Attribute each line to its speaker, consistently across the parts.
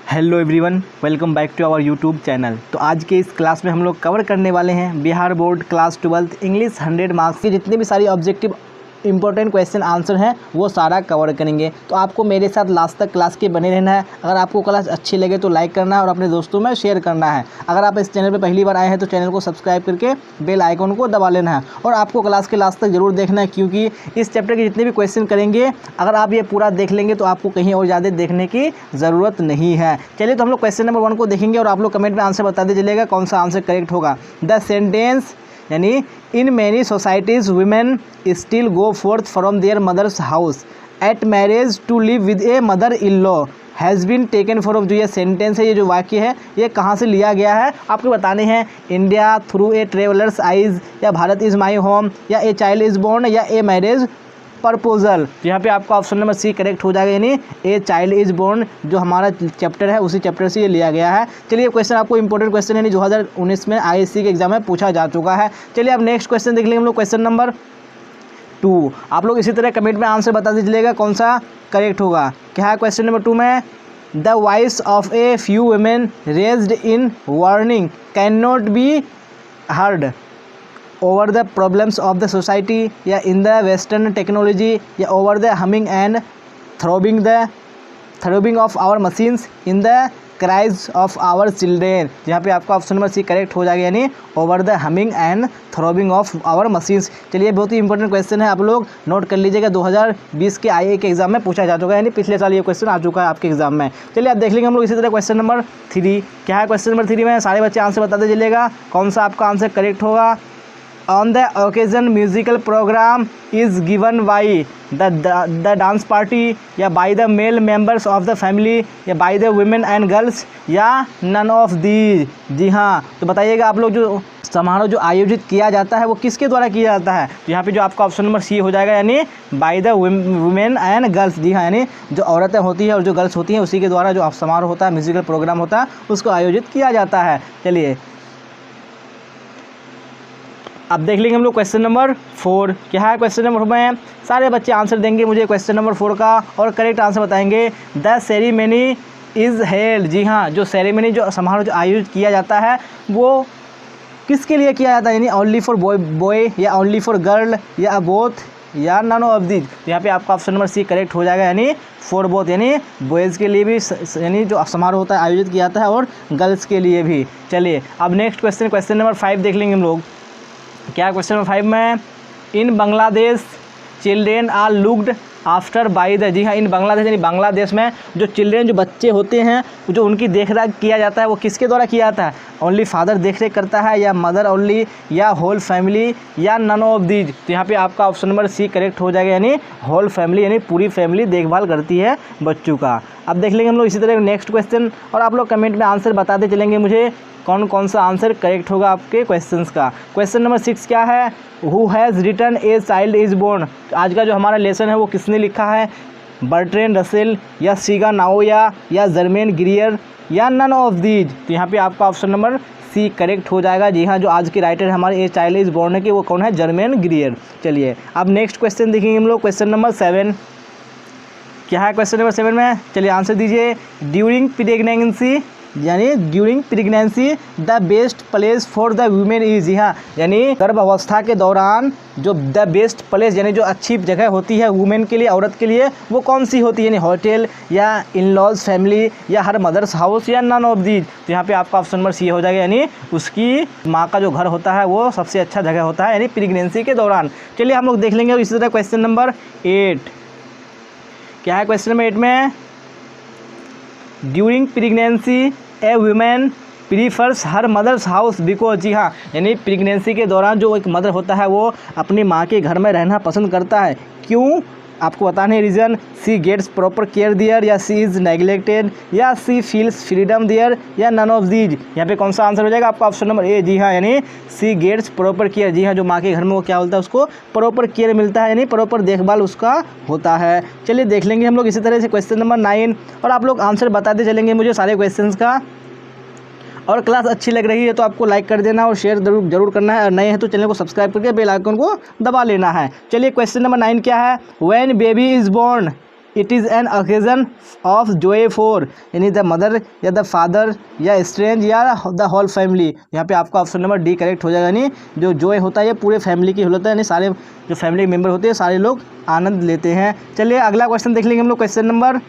Speaker 1: Hello everyone, welcome back to our YouTube channel. तो आज के इस क्लास में हम लोग कवर करने वाले हैं Bihar board class 12 English 100 marks की जितने भी सारी ऑब्जेक्टिव इंपॉर्टेंट क्वेश्चन आंसर हैं वो सारा कवर करेंगे। तो आपको मेरे साथ लास्ट तक क्लास के बने रहना है। अगर आपको क्लास अच्छी लगे तो लाइक करना है और अपने दोस्तों में शेयर करना है। अगर आप इस चैनल पर पहली बार आए हैं तो चैनल को सब्सक्राइब करके बेल आइकन को दबा लेना है और आपको क्लास के लास्ट तक जरूर देखना है, क्योंकि इस चैप्टर के जितने भी क्वेश्चन करेंगे अगर आप ये पूरा देख लेंगे तो आपको कहीं और ज़्यादा देखने की ज़रूरत नहीं है। चलिए तो हम लोग क्वेश्चन नंबर 1 को देखेंगे और आप लोग कमेंट में आंसर बता दीजिएगा कौन सा आंसर करेक्ट होगा। द सेंटेंस यानी in many societies women still go forth from their mothers house at marriage to live with a mother in law has been taken for. जो ये सेंटेंस है, ये जो वाक्य है, ये कहाँ से लिया गया है आपको बताने हैं। India through a travellers eyes, या भारत इज़ माई होम, या ए चाइल्ड इज़ बोर्न, या ए मैरिज प्रपोजल। तो यहाँ पे आपका ऑप्शन नंबर सी करेक्ट हो जाएगा, यानी ए चाइल्ड इज बोर्न जो हमारा चैप्टर है उसी चैप्टर से ये लिया गया है। चलिए क्वेश्चन आपको इंपॉर्टेंट क्वेश्चन है 2019 में आईएससी के एग्जाम में पूछा जा चुका है। चलिए अब नेक्स्ट क्वेश्चन देख लेंगे हम लोग, क्वेश्चन नंबर 2। आप लोग इसी तरह कमेंट में आंसर बता दीजिएगा कौन सा करेक्ट होगा। क्या है क्वेश्चन नंबर 2 में, the voice of a few women raised in warning can not be heard over the problems of the society, या in the western technology, या over the humming and throbbing of our machines, in the cries of our children। यहाँ पे आपका option number C correct हो जाएगा, यानी over the humming and throbbing of our machines. चलिए बहुत ही इंपॉर्टेंट क्वेश्चन है, आप लोग नोट कर लीजिएगा। 2020 के आईए के एग्जाम में पूछा जा चुका है, यानी पिछले साल ये क्वेश्चन आ चुका है आपके एग्जाम में। चलिए आप देख लेंगे हम लोग इसी तरह क्वेश्चन नंबर 3। क्या है क्वेश्चन नंबर 3 में, सारे बच्चे आंसर बता दीजिएगा कौन सा आपका आंसर करेक्ट होगा। On the occasion musical program is given by the dance party, या by the male members of the family, या by the women and girls, या none of these। जी हाँ, तो बताइएगा आप लोग जो समारोह जो आयोजित किया जाता है वो किसके द्वारा किया जाता है। तो यहाँ पे जो आपका ऑप्शन नंबर सी हो जाएगा, यानी by the women and girls. जी हाँ, यानी जो औरतें होती हैं और जो गर्ल्स होती हैं उसी के द्वारा जो समारोह होता है, म्यूजिकल प्रोग्राम होता है, उसको आयोजित किया जाता है। चलिए अब देख लेंगे हम लोग क्वेश्चन नंबर 4। क्या है क्वेश्चन नंबर 4 में, सारे बच्चे आंसर देंगे मुझे क्वेश्चन नंबर 4 का और करेक्ट आंसर बताएंगे। The ceremony is held. जी हाँ, जो सेरेमनी जो समारोह जो आयोजित किया जाता है वो किसके लिए किया जाता है, यानी ओनली फॉर बॉय, या ओनली फॉर गर्ल, या बोथ, या नन ऑफ दीज। तो यहाँ पे आपका ऑप्शन नंबर सी करेक्ट हो जाएगा, यानी फॉर बोथ, यानी बॉयज़ के लिए भी यानी जो समारोह होता है आयोजित किया जाता है और गर्ल्स के लिए भी। चलिए अब नेक्स्ट क्वेश्चन, क्वेश्चन नंबर 5 देख लेंगे हम लोग। क्या क्वेश्चन नंबर 5 में, in Bangladesh children are looked after by the. जी हाँ, इन बांग्लादेश यानी बांग्लादेश में जो चिल्ड्रेन जो बच्चे होते हैं जो उनकी देखरेख किया जाता है वो किसके द्वारा किया जाता है। ओनली फादर देखरेख करता है, या मदर ओनली, या होल फैमिली, या नन ऑफ दीज। तो यहाँ पे आपका ऑप्शन नंबर सी करेक्ट हो जाएगा, यानी होल फैमिली, यानी पूरी फैमिली देखभाल करती है बच्चों का। अब देख लेंगे हम लोग इसी तरह नेक्स्ट क्वेश्चन और आप लोग कमेंट में आंसर बताते चलेंगे मुझे कौन कौन सा आंसर करेक्ट होगा आपके क्वेश्चंस का। क्वेश्चन नंबर 6 क्या है, who has written a child is born. आज का जो हमारा लेसन है वो किसने लिखा है, बर्ट्रैंड रसेल, या सीगा नाओया, या जर्मेन ग्रियर, या नन ऑफ दीज। तो यहाँ पे आपका ऑप्शन नंबर सी करेक्ट हो जाएगा। जी हाँ, जो आज के राइटर हमारे ए चाइल्ड इज़ बोर्न है कि वो कौन है, जर्मेन ग्रियर। चलिए अब नेक्स्ट क्वेश्चन देखेंगे हम लोग, क्वेश्चन नंबर 7। क्या है क्वेश्चन नंबर 7 में, चलिए आंसर दीजिए। ड्यूरिंग प्रेगनेंसी, यानी during pregnancy the best place for the women is. जी हाँ, यानी गर्भावस्था के दौरान जो द बेस्ट प्लेस यानी जो अच्छी जगह होती है वुमेन के लिए, औरत के लिए, वो कौन सी होती है, यानी होटल, या इन लॉज फैमिली, या हर मदर्स हाउस, या नन ऑफ दीज। तो यहाँ पे आपका ऑप्शन नंबर सी हो जाएगा, यानी उसकी माँ का जो घर होता है वो सबसे अच्छा जगह होता है, यानी प्रेगनेंसी के दौरान। चलिए हम लोग देख लेंगे इसी तरह क्वेश्चन नंबर 8। क्या है क्वेश्चन नंबर 8 में, during pregnancy a women prefers her mother's house because. जी हाँ, यानी प्रेगनेंसी के दौरान जो एक मदर होता है वो अपनी माँ के घर में रहना पसंद करता है। क्यों, आपको बताने रीज़न, सी गेट्स प्रॉपर केयर दियर, या सी इज़ नेग्लेक्टेड, या सी फील्स फ्रीडम दियर, या नन ऑफ दीज। यहाँ पे कौन सा आंसर हो जाएगा आपका ऑप्शन नंबर ए। जी हाँ, यानी सी गेट्स प्रॉपर केयर। जी हाँ, जो माँ के घर में वो क्या होता है, उसको प्रॉपर केयर मिलता है, यानी प्रॉपर देखभाल उसका होता है। चलिए देख लेंगे हम लोग इसी तरह से क्वेश्चन नंबर 9 और आप लोग आंसर बताते चलेंगे मुझे सारे क्वेश्चन का। और क्लास अच्छी लग रही है तो आपको लाइक कर देना और शेयर जरूर करना है, और नए हैं तो चैनल को सब्सक्राइब करके बेल आइकन को दबा लेना है। चलिए क्वेश्चन नंबर 9 क्या है, when baby is born it is an occasion of joy for यानी द मदर या द फादर या स्ट्रेंज या द होल फैमिली। यहाँ पे आपका ऑप्शन नंबर डी करेक्ट हो जाएगा। यानी जो जॉय होता है ये पूरे फैमिली की होता है, यानी सारे जो फैमिली मेम्बर होते हैं सारे लोग आनंद लेते हैं। चलिए अगला क्वेश्चन देख लेंगे हम लोग, क्वेश्चन नंबर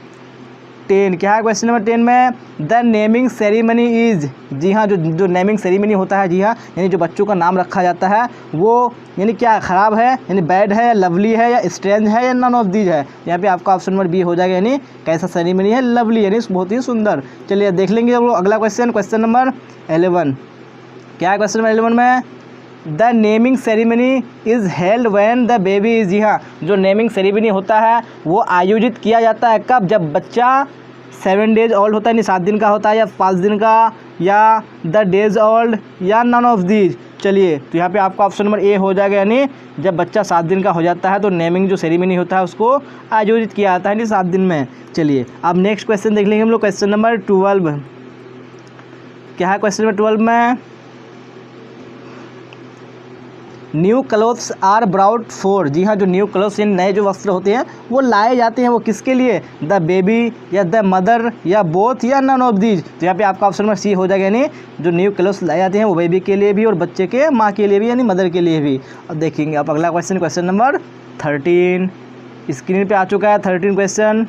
Speaker 1: 10। क्या है क्वेश्चन नंबर 10 में? द नेमिंग सेरेमनी इज़, जी हाँ, जो नेमिंग सेरेमनी होता है, जी हाँ, यानी जो बच्चों का नाम रखा जाता है वो यानी क्या ख़राब है, यानी बैड है, या लवली है, या स्ट्रेंज है, या नन ऑफ दीज है। यहाँ पे आपका ऑप्शन नंबर बी हो जाएगा, यानी कैसा सेरेमनी है? लवली, यानी बहुत ही सुंदर। चलिए देख लेंगे हम लोग अगला क्वेश्चन, क्वेश्चन नंबर 11। क्या है क्वेश्चन नंबर 11 में? The naming ceremony is held when the baby is, जी हाँ, जो नेमिंग सेरेमनी होता है वो आयोजित किया जाता है कब? जब बच्चा 7 डेज ओल्ड होता है, यानी 7 दिन का होता है, या 5 दिन का, या द डेज ओल्ड, या नन ऑफ दीज। चलिए तो यहाँ पे आपका ऑप्शन नंबर ए हो जाएगा, यानी जब बच्चा 7 दिन का हो जाता है तो नेमिंग जो सेरेमनी होता है उसको आयोजित किया जाता है, यानी 7 दिन में। चलिए अब नेक्स्ट क्वेश्चन देख लेंगे हम लोग, क्वेश्चन नंबर 12। क्या है क्वेश्चन नंबर 12 में? New clothes are brought for, जी हाँ, जो न्यू क्लोथ्स यानी नए जो वस्त्र होते हैं वो लाए जाते हैं, वो किसके लिए? द बेबी, या द मदर, या बोथ, या नन ऑफ दीज। तो यहाँ पे आपका ऑप्शन नंबर सी हो जाएगा, यानी जो न्यू क्लोथ्स लाए जाते हैं वो बेबी के लिए भी और बच्चे के माँ के लिए भी, यानी मदर के लिए भी। अब देखेंगे आप अगला क्वेश्चन, क्वेश्चन नंबर 13 स्क्रीन पे आ चुका है। 13 question,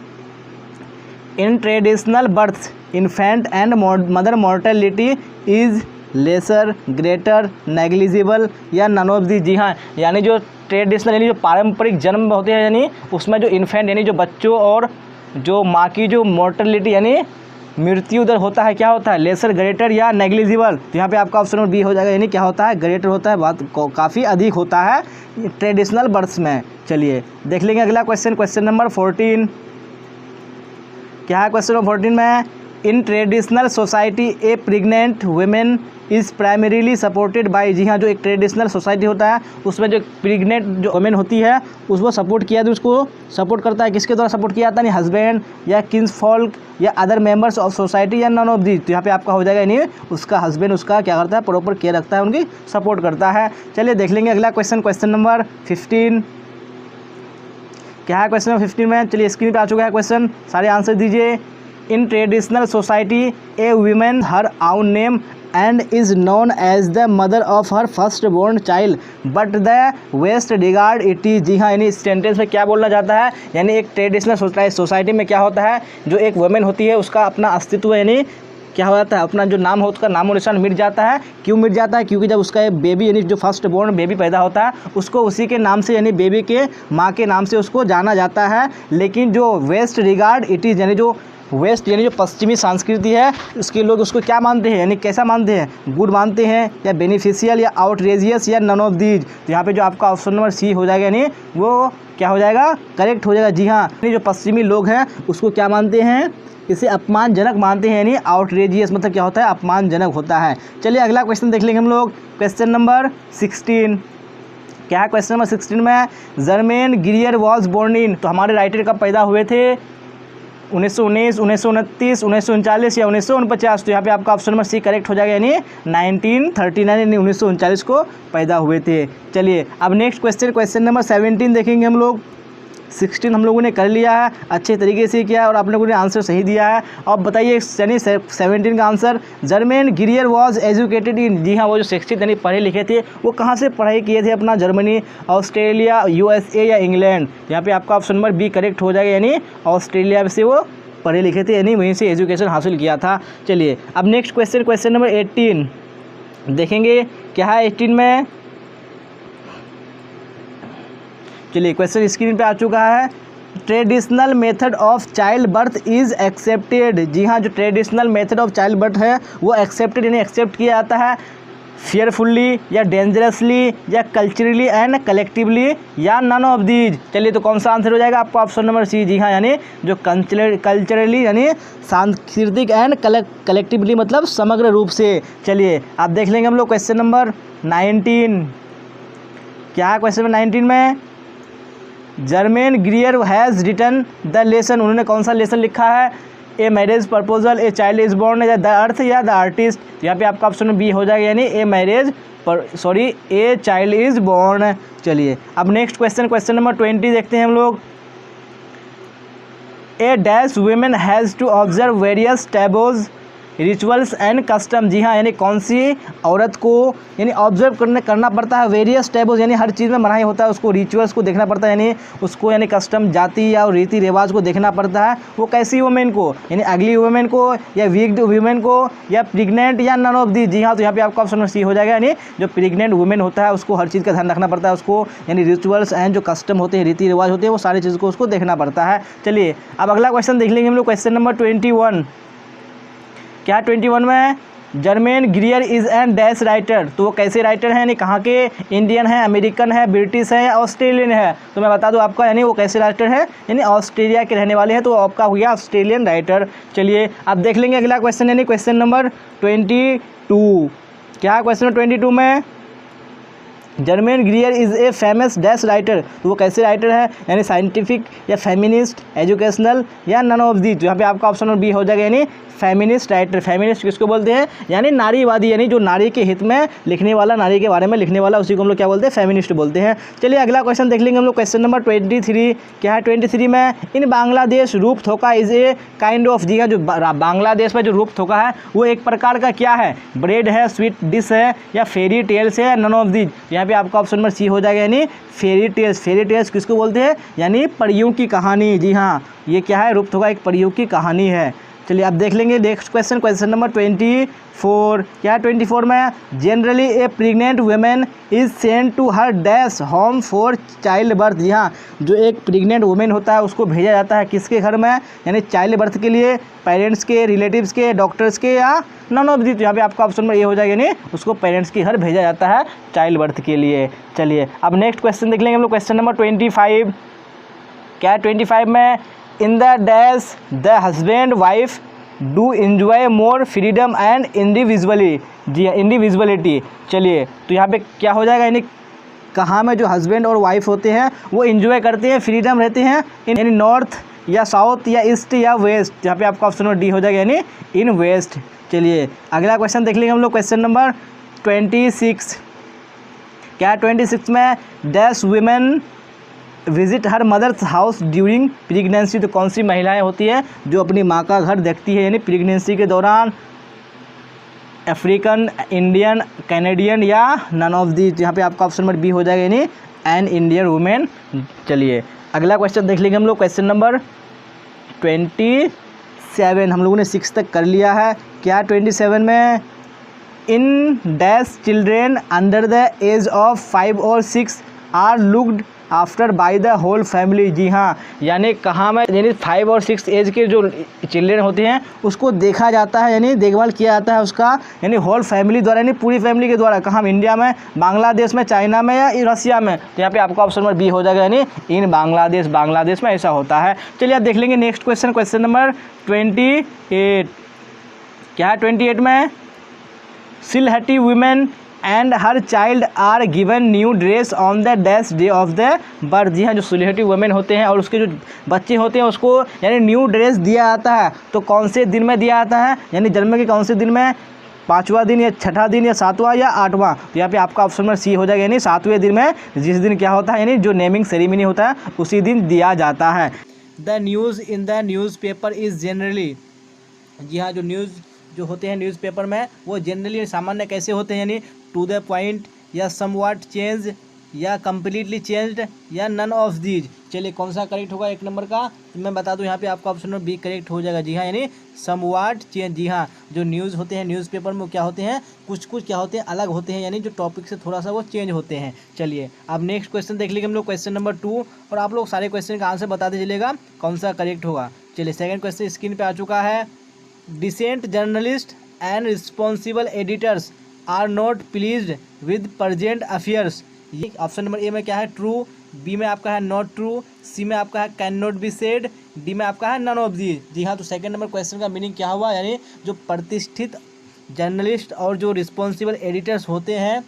Speaker 1: in traditional birth infant and mother mortality is laser, greater, negligible, या नन ऑफ दी। जी हाँ, यानी जो ट्रेडिशनल यानी जो पारंपरिक जन्म होते हैं, यानी उसमें जो इन्फेंट यानी जो बच्चों और जो माँ की जो मॉर्टेलिटी यानी मृत्यु दर होता है, क्या होता है? लेसर, ग्रेटर, या नेग्लिजिबल। तो यहाँ पे आपका ऑप्शन नंबर बी हो जाएगा, यानी क्या होता है? ग्रेटर होता है, बहुत काफ़ी अधिक होता है ट्रेडिशनल बर्थ्स में। चलिए देख लेंगे अगला क्वेश्चन, क्वेश्चन नंबर 14। क्या है क्वेश्चन नंबर 14 में? In traditional society a pregnant women is primarily supported by, जी हाँ, जो एक ट्रेडिशनल सोसाइटी होता है उसमें जो प्रेग्नेंट जो वुमेन होती है उसको सपोर्ट किया तो उसको सपोर्ट करता है, किसके द्वारा सपोर्ट किया जाता है? यानी हस्बैंड, या किन्स फॉल्क, या अदर मेंबर्स ऑफ सोसाइटी, या नन ऑफ दीज। तो यहाँ पे आपका हो जाएगा, यानी उसका हस्बैंड उसका क्या करता है? प्रॉपर केयर रखता है, उनकी सपोर्ट करता है। चलिए देख लेंगे अगला क्वेश्चन, क्वेश्चन नंबर 15। क्या है क्वेश्चन नंबर 15 में? चलिए स्क्रीन पर आ चुका है क्वेश्चन, सारे आंसर दीजिए। In traditional society a women her own name and is known as the mother of her first born child but the west regard it is, जी हाँ, यानी इस सेंटेंस में क्या बोलना चाहता है? यानी एक ट्रेडिशनल सोसाइटी में क्या होता है, जो एक वुमेन होती है उसका अपना अस्तित्व यानी क्या हो जाता है, अपना जो नाम हो उसका नामो निशान मिट जाता है। क्यों मिट जाता है? क्योंकि जब उसका बेबी यानी जो फर्स्ट बोर्न बेबी पैदा होता है उसको उसी के नाम से यानी बेबी के माँ के नाम से उसको जाना जाता है। लेकिन जो वेस्ट रिगार्ड इट इज़ यानी जो वेस्ट यानी जो पश्चिमी संस्कृति है उसके लोग उसको क्या मानते हैं, यानी कैसा मानते हैं? गुड मानते हैं, या बेनिफिशियल, या आउटरेजियस, या नन ऑफ दीज। तो यहाँ पे जो आपका ऑप्शन नंबर सी हो जाएगा, यानी वो क्या हो जाएगा? करेक्ट हो जाएगा। जी हाँ, यानी जो पश्चिमी लोग हैं उसको क्या मानते हैं? इसे अपमानजनक मानते हैं, यानी आउटरेजियस मतलब क्या होता है? अपमानजनक होता है। चलिए अगला क्वेश्चन देख लेंगे हम लोग, क्वेश्चन नंबर 16। क्या है क्वेश्चन नंबर 16 में? जर्मेन गिरियर वॉज बोर्न इन, तो हमारे राइटर कब पैदा हुए थे? 1919, 1929, 1939 या 1949। तो यहाँ पे आपका ऑप्शन नंबर सी करेक्ट हो जाएगा, यानी 1939 यानी 1939 को पैदा हुए थे। चलिए अब नेक्स्ट क्वेश्चन, क्वेश्चन नंबर 17 देखेंगे हम लोग। 16 हम लोगों ने कर लिया है, अच्छे तरीके से किया है और आप लोगों ने आंसर सही दिया है। अब बताइए यानी 17 का answer, Germaine Greer was educated in, जी हाँ, वो जो 16 यानी पढ़े लिखे थे वो कहाँ से पढ़ाई किए थे? अपना जर्मनी, ऑस्ट्रेलिया, USA या इंग्लैंड। यहाँ पे आपका ऑप्शन नंबर बी करेक्ट हो जाएगा, यानी ऑस्ट्रेलिया से वो पढ़े लिखे थे, यानी वहीं से एजुकेशन हासिल किया था। चलिए अब नेक्स्ट क्वेश्चन, क्वेश्चन नंबर 18 देखेंगे। क्या है 18 में? चलिए क्वेश्चन स्क्रीन पे आ चुका है। Traditional method of child birth is accepted, जी हाँ, जो traditional method of child birth है वो एक्सेप्टेड यानी एक्सेप्ट किया जाता है फेयरफुल्ली, या डेंजरसली, या कल्चरली एंड कलेक्टिवली, या नन ऑफ दीज। चलिए तो कौन सा आंसर हो जाएगा आपका? ऑप्शन नंबर सी, जी हाँ, यानी जो कल्चरली यानी सांस्कृतिक एंड कलेक्टिवली मतलब समग्र रूप से। चलिए आप देख लेंगे हम लोग क्वेश्चन नंबर 19। क्या है क्वेश्चन नंबर 19 में? Germaine Greer has written the lesson, उन्होंने कौन सा लेसन लिखा है? A marriage proposal, a child is born, या द अर्थ, या द आर्टिस्ट। यहाँ पे आपका ऑप्शन बी हो जाएगा, यानी ए चाइल्ड इज बॉर्न। चलिए अब नेक्स्ट क्वेश्चन, क्वेश्चन नंबर 20 देखते हैं हम लोग। A dash women has to observe various taboos rituals and custom. जी हाँ, यानी कौन सी औरत को यानी ऑब्जर्व करना पड़ता है वेरियस टैबूज, यानी हर चीज़ में मनाही होता है, उसको रिचुअल्स को देखना पड़ता है, यानी उसको यानी कस्टम जाति या रीति रिवाज को देखना पड़ता है। वो कैसी वुमेन को, यानी अगली वुमेन को या वीक वुमेन को या प्रेग्नेंट या नन ऑफ दी। जी हाँ, तो यहाँ पे आपका ऑप्शन सी हो जाएगा, यानी जो प्रेग्नेंट वुमेन होता है उसको हर चीज़ का ध्यान रखना पड़ता है, उसको यानी रिचुअल्स एंड जो कस्टम होते हैं, रीति रिवाज होते हैं, वो सारी चीज़ को उसको देखना पड़ता है। चलिए अब अगला क्वेश्चन देख लेंगे हम लोग, क्वेश्चन नंबर 21। क्या 21 में Germaine ग्रियर is an dash writer, तो वो कैसे राइटर हैं, यानी कहाँ के, इंडियन है, अमेरिकन है, ब्रिटिश है या ऑस्ट्रेलियन है। तो मैं बता दूं आपका, यानी वो कैसे राइटर है, यानी ऑस्ट्रेलिया के रहने वाले हैं, तो आपका हो गया ऑस्ट्रेलियन राइटर। चलिए अब देख लेंगे अगला क्वेश्चन, यानी क्वेश्चन नंबर 22। क्या क्वेश्चन नंबर 22 में Germaine ग्रियर is a famous dash writer, तो वो कैसे राइटर है, यानी साइंटिफिक या फेमिनिस्ट, एजुकेशनल या नन ऑफ दी। तो यहाँ पे आपका ऑप्शन नंबर बी हो जाएगा, यानी फेमिनिस्ट राइटर। फेमिनिस्ट किसको बोलते हैं, यानी नारीवादी, यानी जो नारी के हित में लिखने वाला, नारी के बारे में लिखने वाला, उसी को हम लोग क्या बोलते हैं, फेमिनिस्ट बोलते हैं। चलिए अगला क्वेश्चन देख लेंगे हम लोग, क्वेश्चन नंबर 23। क्या है 23 में, इन बांग्लादेश रूप थोका इज़ ए काइंड ऑफ। जी हाँ, जो बांग्लादेश में जो रूप थोका है वो एक प्रकार का क्या है, ब्रेड है, स्वीट डिश है या फेरी टेल्स है, नन ऑफ दीज। यहाँ पे आपका ऑप्शन नंबर सी हो जाएगा, यानी फेरी टेल्स। फेरी टेल्स किसको बोलते हैं, यानी परियों की कहानी। जी हाँ, ये क्या है, रूप थोका एक परियों की कहानी है। चलिए अब देख लेंगे नेक्स्ट क्वेश्चन, क्वेश्चन नंबर 24। क्या है 24 में, generally a pregnant women is sent to her dash home for child birth. जी हाँ, जो एक प्रेग्नेंट वुमेन होता है उसको भेजा जाता है किसके घर में, यानी चाइल्ड बर्थ के लिए, पेरेंट्स के, रिलेटिव्स के, डॉक्टर्स के या नन ऑफ दी। तो यहाँ पे आपका ऑप्शन में ये हो जाएगा, यानी उसको पेरेंट्स के घर भेजा जाता है चाइल्ड बर्थ के लिए। चलिए अब नेक्स्ट क्वेश्चन देख लेंगे हम लोग, क्वेश्चन नंबर 25। क्या है 25 में, in the dash the husband wife do enjoy more freedom and individually. जी इंडिविजुअलिटी। चलिए तो यहाँ पे क्या हो जाएगा, यानी कहाँ में जो हस्बैंड और वाइफ होते हैं वो इंजॉय करते हैं, फ्रीडम रहते हैं, यानी नॉर्थ या साउथ या ईस्ट या वेस्ट। यहाँ पे आपका ऑप्शन नंबर डी हो जाएगा, यानी इन वेस्ट। चलिए अगला क्वेश्चन देख लेंगे हम लोग, क्वेश्चन नंबर 26। क्या 26 में, dash women visit her mother's house during pregnancy. तो कौन सी महिलाएं होती है जो अपनी माँ का घर देखती है, यानी प्रेगनेंसी के दौरान, अफ्रीकन, इंडियन, कैनेडियन या नन ऑफ दी। यहाँ पे आपका ऑप्शन नंबर बी हो जाएगा, यानी एन इंडियन वुमेन। चलिए अगला क्वेश्चन देख लेंगे हम लोग, क्वेश्चन नंबर 27। हम लोगों ने 6 तक कर लिया है। क्या 27 में, in dash children under the age of 5 और 6 are looked after by the whole family. जी हाँ, यानी कहाँ में, यानी 5 और 6 एज के जो चिल्ड्रेन होते हैं उसको देखा जाता है, यानी देखभाल किया जाता है उसका, यानी होल फैमिली द्वारा, यानी पूरी फैमिली के द्वारा। कहाँ, इंडिया में, बांग्लादेश में, चाइना में या रसिया में। तो यहाँ पे आपका ऑप्शन नंबर बी हो जाएगा, यानी इन बांग्लादेश में ऐसा होता है। चलिए आप देख लेंगे नेक्स्ट क्वेश्चन, क्वेश्चन नंबर 28। क्या है 28 में, Sylheti women and her child are given new dress on the dash day of the birth. जी हाँ, जो सिलहटी वुमेन होते हैं और उसके जो बच्चे होते हैं उसको यानी न्यू ड्रेस दिया जाता है। तो कौन से दिन में दिया जाता है, यानी जन्म के कौन से दिन में, 5वां दिन या 6ठा दिन या 7वां या 8वां। तो यहाँ पे आपका ऑप्शन नंबर सी हो जाएगा, यानी 7वें दिन में, जिस दिन क्या होता है, यानी जो नेमिंग सेरेमनी होता है उसी दिन दिया जाता है। The news in the news paper is generally. जी हाँ, जो न्यूज़ जो होते हैं न्यूज़पेपर में वो जनरली सामान्य कैसे होते हैं, यानी टू द पॉइंट या समवॉट चेंज या कम्प्लीटली चेंज्ड या नन ऑफ दीज। चलिए कौन सा करेक्ट होगा 1 नंबर का, तो मैं बता दूं यहाँ पे आपका ऑप्शन नंबर बी करेक्ट हो जाएगा। जी हाँ, यानी समवॉट चेंज। जी हाँ, जो न्यूज़ होते हैं न्यूज़पेपर में क्या होते हैं, कुछ क्या होते हैं, अलग होते हैं, यानी जो टॉपिक से थोड़ा सा वो चेंज होते हैं। चलिए अब नेक्स्ट क्वेश्चन देख लेंगे हम लोग, क्वेश्चन नंबर 2, और आप लोग सारे क्वेश्चन का आंसर बताते चलिएगा कौन सा करेक्ट होगा। चलिए सेकेंड क्वेश्चन स्क्रीन पर आ चुका है। Decent journalist and responsible editors are not pleased with present affairs. ये ऑप्शन नंबर ए में क्या है, ट्रू, बी में आपका है नॉट ट्रू, सी में आपका है can not be said, D में आपका है नन ऑफ दीज। जी हाँ, तो सेकंड नंबर क्वेश्चन का मीनिंग क्या हुआ, यानी जो प्रतिष्ठित जर्नलिस्ट और जो रिस्पॉन्सिबल एडिटर्स होते हैं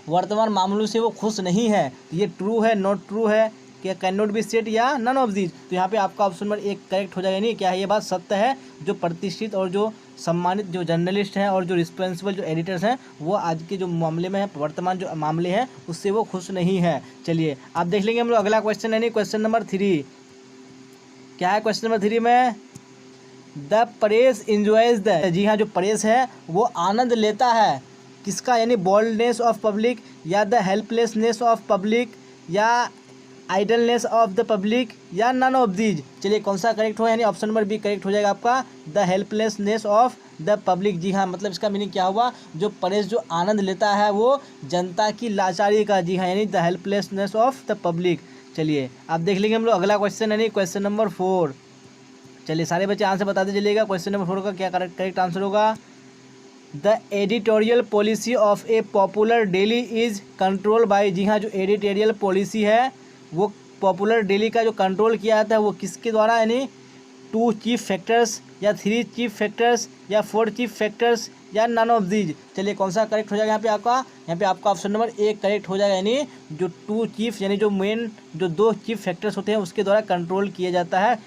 Speaker 1: वर्तमान मामलों से वो खुश नहीं है। ये ट्रू है, नॉट ट्रू है, क्या कैन नॉट बी सेड या नन ऑफ दीज। तो यहाँ पे आपका ऑप्शन नंबर 1 करेक्ट हो जाएगा। यानी क्या है, ये बात सत्य है, जो प्रतिष्ठित और जो सम्मानित जो जर्नलिस्ट हैं और जो रिस्पॉन्सिबल जो एडिटर्स हैं वो आज के जो मामले में है, वर्तमान जो मामले हैं उससे वो खुश नहीं है। चलिए आप देख लेंगे हम लोग अगला क्वेश्चन, यानी क्वेश्चन नंबर 3। क्या है क्वेश्चन नंबर 3 में? द परेश इंजॉयज द, जी हाँ, जो परेश है वो आनंद लेता है किसका, यानी बोल्डनेस ऑफ पब्लिक, या द हेल्पलेसनेस ऑफ पब्लिक, या आइडलनेस ऑफ द पब्लिक, या नन ऑफ दीज। चलिए कौन सा करेक्ट हो, यानी ऑप्शन नंबर बी करेक्ट हो जाएगा आपका, the helplessness of the public. जी हाँ, मतलब इसका मीनिंग क्या हुआ, जो परेश जो आनंद लेता है वो जनता की लाचारी का, जी हाँ, यानी the helplessness of the public. चलिए अब देख लेंगे हम लोग अगला क्वेश्चन, यानी क्वेश्चन नंबर 4। चलिए सारे बच्चे आंसर बताते चलिएगा। क्वेश्चन नंबर 4 का क्या करेक्ट आंसर होगा? The editorial policy of a popular daily is control by, जी हाँ, जो एडिटोरियल पॉलिसी है वो पॉपुलर डेली का जो कंट्रोल किया जाता है वो किसके द्वारा, यानी 2 चीफ फैक्टर्स, या 3 चीफ फैक्टर्स, या 4 चीफ फैक्टर्स, या नन ऑफ दीज। चलिए कौन सा करेक्ट हो जाएगा यहाँ पे आपका ऑप्शन नंबर ए करेक्ट हो जाएगा, यानी जो 2 चीफ, यानी जो मेन जो 2 चीफ फैक्टर्स होते हैं उसके द्वारा कंट्रोल किया जाता है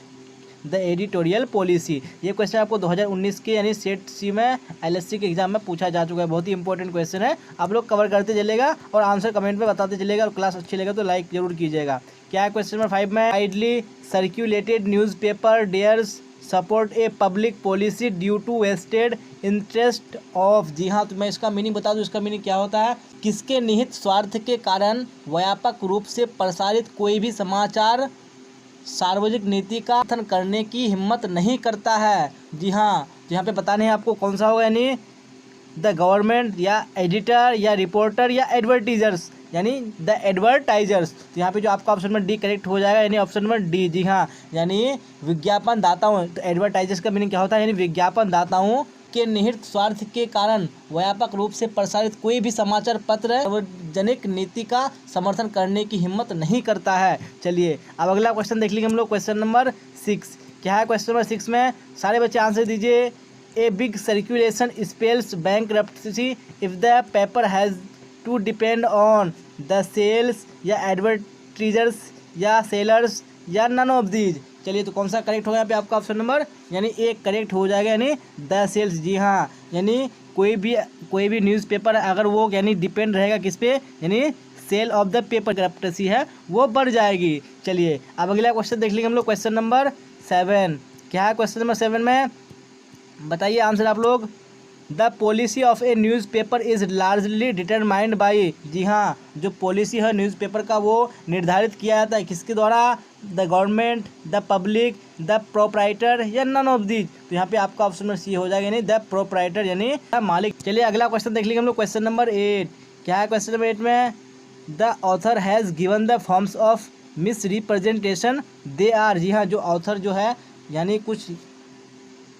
Speaker 1: द एडिटोरियल पॉलिसी। ये क्वेश्चन आपको 2019 के यानी सेट सी में एलएससी के एग्जाम में पूछा जा चुका है। बहुत ही इंपॉर्टेंट क्वेश्चन है, आप लोग कवर करते चलेगा और आंसर कमेंट में बताते चलेगा, और क्लास अच्छी लगे तो लाइक जरूर कीजिएगा। क्या है क्वेश्चन नंबर 5 में? Widely circulated newspaper dares support a public policy due to vested interest of, जी हाँ, तो मैं इसका मीनिंग बता दूँ। इसका मीनिंग क्या होता है? किसके निहित स्वार्थ के कारण व्यापक रूप से प्रसारित कोई भी समाचार सार्वजनिक नीति का समर्थन करने की हिम्मत नहीं करता है। जी हाँ, तो यहाँ पे बताने हैं आपको कौन सा होगा, यानी द गवर्नमेंट, या एडिटर, या रिपोर्टर, या एडवर्टीजर्स, यानी द एडवर्टाइजर्स। तो यहाँ पे जो आपका ऑप्शन नंबर डी करेक्ट हो जाएगा, यानी ऑप्शन नंबर डी, जी हाँ, यानी विज्ञापन दाताओं। तो एडवर्टाइजर्स का मीनिंग क्या होता है, यानी विज्ञापन दाताओं के निहित स्वार्थ के कारण व्यापक रूप से प्रसारित कोई भी समाचार पत्र सार्वजनिक नीति का समर्थन करने की हिम्मत नहीं करता है। चलिए अब अगला क्वेश्चन देख लीजिए हम लोग, क्वेश्चन नंबर 6। क्या है क्वेश्चन नंबर 6 में? सारे बच्चे आंसर दीजिए। A big circulation spells bankruptcy if the paper has to depend on the sales, या एडवर्टीजर्स, या सेलर्स, या नन ऑफ दीज। चलिए तो कौन सा करेक्ट होगा यहाँ पे आपका ऑप्शन नंबर, यानी एक करेक्ट हो जाएगा, यानी द सेल्स। जी हाँ, यानी कोई भी न्यूज़पेपर अगर वो यानी डिपेंड रहेगा किस पे, यानी सेल ऑफ द पेपर करप्टेसी है वो बढ़ जाएगी। चलिए अब अगला क्वेश्चन देख लेंगे हम लोग, क्वेश्चन नंबर 7। क्या है क्वेश्चन नंबर 7 में? बताइए आंसर आप लोग। The policy of a newspaper is largely determined by, जी हाँ, जो पॉलिसी है न्यूज़पेपर का वो निर्धारित किया जाता है किसके द्वारा? The government, the public, the proprietor, या नन ऑफ दीज। तो यहाँ पे आपका ऑप्शन नंबर सी हो जाएगा, यानी द प्रोप्राइटर, यानी मालिक। चलिए अगला क्वेश्चन देख लेंगे हम लोग, क्वेश्चन नंबर 8। क्या है क्वेश्चन नंबर 8 में? The author has given the forms of misrepresentation they are, जी हाँ, जो ऑथर जो है यानी कुछ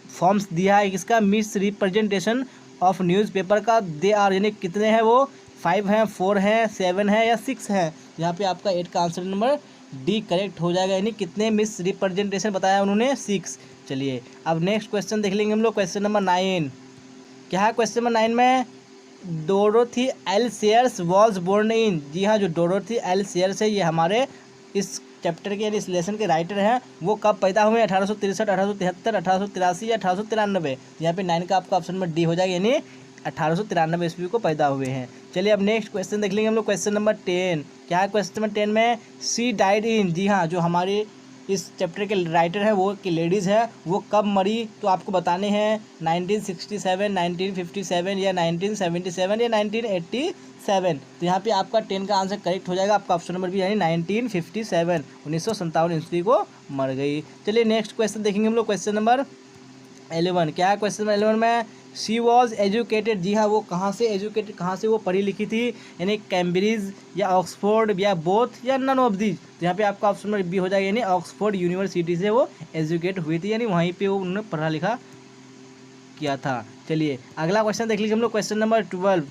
Speaker 1: फॉर्म्स दिया है किसका? मिस रिप्रेजेंटेशन ऑफ न्यूज़पेपर का। दे आर यानी कितने हैं वो? 5 हैं, 4 हैं, 7 हैं, या 6 हैं। यहाँ पे आपका 8 का आंसर नंबर डी करेक्ट हो जाएगा, यानी कितने मिस रिप्रेजेंटेशन बताया उन्होंने? 6। चलिए अब नेक्स्ट क्वेश्चन देख लेंगे हम लोग, क्वेश्चन नंबर 9। क्या है क्वेश्चन नंबर 9 में? Dorothy L Sayers was born in, जी हाँ, जो डोरोथी एल सेयर्स है ये हमारे इस चैप्टर के यानी इस लेसन के राइटर हैं, वो कब पैदा हुए? 1863, 1873, 1883 या 1893। यहाँ पे 9 का आपका ऑप्शन नंबर डी हो जाएगा, यानी 1893 ईस्वी को पैदा हुए हैं। चलिए अब नेक्स्ट क्वेश्चन देख लेंगे हम लोग, क्वेश्चन नंबर 10। क्या है क्वेश्चन नंबर 10 में? सी डाइड इन, जी हाँ, जो हमारे इस चैप्टर के राइटर हैं वो की लेडीज़ है, वो कब मरी? तो आपको बताने हैं 1967, 1957, या 1977, या 1987। तो यहाँ पे आपका 10 का आंसर करेक्ट हो जाएगा, आपका ऑप्शन नंबर भी, यानी 1957, 1957 ईस्वी को मर गई। चलिए नेक्स्ट क्वेश्चन देखेंगे हम लोग, क्वेश्चन नंबर 11। क्या है क्वेश्चन नंबर 11 में? शी वॉज एजुकेटेड, जी हाँ, वो कहाँ से एजुकेटेड, कहाँ से वो पढ़ी लिखी थी? यानी कैम्ब्रिज, या ऑक्सफोर्ड, या बोथ, या नन ऑफ दीज। तो यहाँ पे आपका ऑप्शन नंबर बी हो जाएगा, यानी ऑक्सफोर्ड यूनिवर्सिटी से वो एजुकेट हुई थी, यानी वहीं पे वो उन्होंने पढ़ा लिखा किया था। चलिए अगला क्वेश्चन देख लीजिए हम लोग, क्वेश्चन नंबर 12।